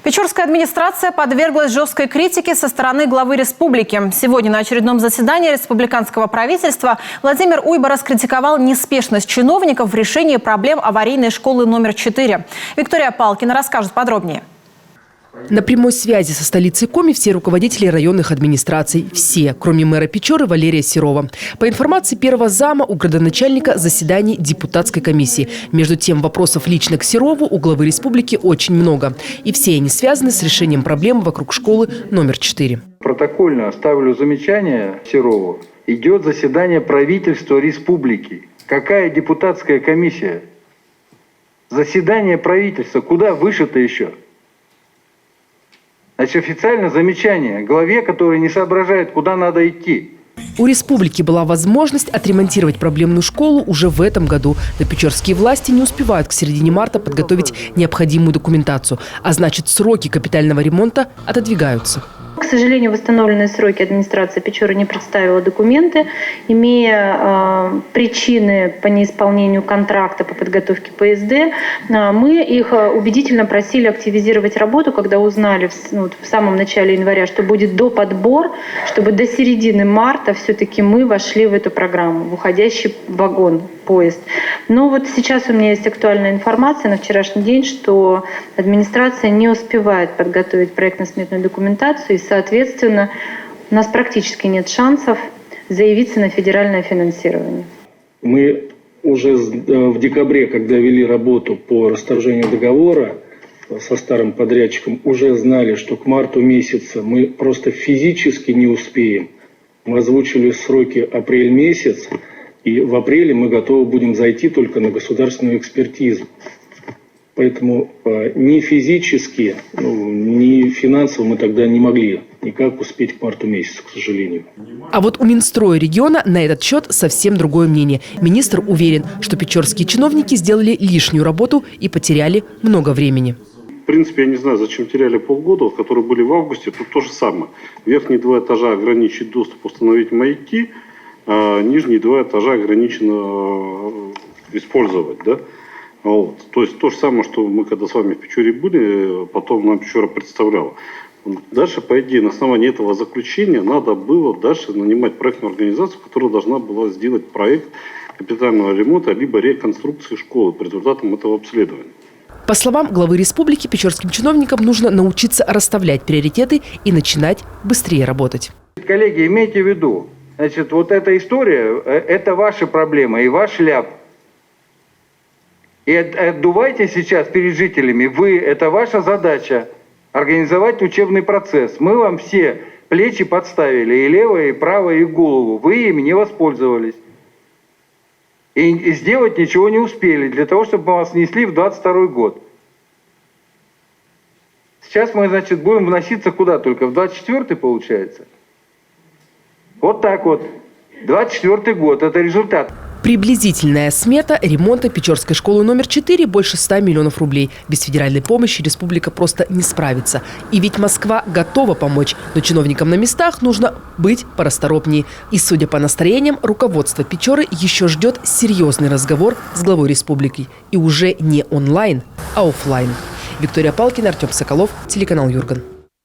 Печорская администрация подверглась жесткой критике со стороны главы республики. Сегодня на очередном заседании республиканского правительства Владимир Уйба раскритиковал неспешность чиновников в решении проблем аварийной школы номер 4. Виктория Палкина расскажет подробнее. На прямой связи со столицей Коми все руководители районных администраций. Все, кроме мэра Печоры Валерия Серова. По информации первого зама у градоначальника заседаний депутатской комиссии. Между тем, вопросов лично к Серову у главы республики очень много. И все они связаны с решением проблем вокруг школы номер 4. Протокольно оставлю замечание Серову. Идет заседание правительства республики. Какая депутатская комиссия? Заседание правительства. Куда выше-то еще? Значит, официально замечание главе, который не соображает, куда надо идти. У республики была возможность отремонтировать проблемную школу уже в этом году. Но печорские власти не успевают к середине марта подготовить необходимую документацию. А значит, сроки капитального ремонта отодвигаются. К сожалению, в восстановленные сроки администрация Печоры не представила документы, имея причины по неисполнению контракта по подготовке ПСД. Мы их убедительно просили активизировать работу, когда узнали в самом начале января, что будет доподбор, чтобы до середины марта все-таки мы вошли в эту программу, в уходящий вагон, поезд. Но вот сейчас у меня есть актуальная информация на вчерашний день, что администрация не успевает подготовить проектно-сметную документацию, и, соответственно, у нас практически нет шансов заявиться на федеральное финансирование. Мы уже в декабре, когда вели работу по расторжению договора со старым подрядчиком, уже знали, что к марту месяца мы просто физически не успеем. Мы озвучили сроки апрель месяц, и в апреле мы готовы будем зайти только на государственную экспертизу. Поэтому ни физически, ни финансово мы тогда не могли никак успеть к марту месяцу, к сожалению. А вот у Минстроя региона на этот счет совсем другое мнение. Министр уверен, что печорские чиновники сделали лишнюю работу и потеряли много времени. В принципе, я не знаю, зачем теряли полгода, которые были в августе. Тут то же самое. Верхние 2 этажа ограничить доступ, установить маяки, а нижние 2 этажа ограничено использовать, да? Вот. То есть то же самое, что мы когда с вами в Печоре были, потом нам Печора представляла. Дальше, по идее, на основании этого заключения надо было дальше нанимать проектную организацию, которая должна была сделать проект капитального ремонта либо реконструкции школы по результатам этого обследования. По словам главы республики, печорским чиновникам нужно научиться расставлять приоритеты и начинать быстрее работать. Коллеги, имейте в виду, значит, вот эта история, это ваши проблемы и ваш ляп. И отдувайте сейчас перед жителями. Это ваша задача организовать учебный процесс. Мы вам все плечи подставили, и левое, и правое, и голову. Вы ими не воспользовались. И сделать ничего не успели для того, чтобы мы вас внесли в 22 год. Сейчас мы, значит, будем вноситься куда только? В 24-й, получается? Вот так вот. 24-й год. Это результат. Приблизительная смета ремонта Печорской школы номер 4 больше 100 миллионов рублей. Без федеральной помощи республика просто не справится. И ведь Москва готова помочь, но чиновникам на местах нужно быть порасторопнее. И, судя по настроениям, руководство Печоры еще ждет серьезный разговор с главой республики. И уже не онлайн, а офлайн. Виктория Палкина, Артем Соколов, телеканал Юрган.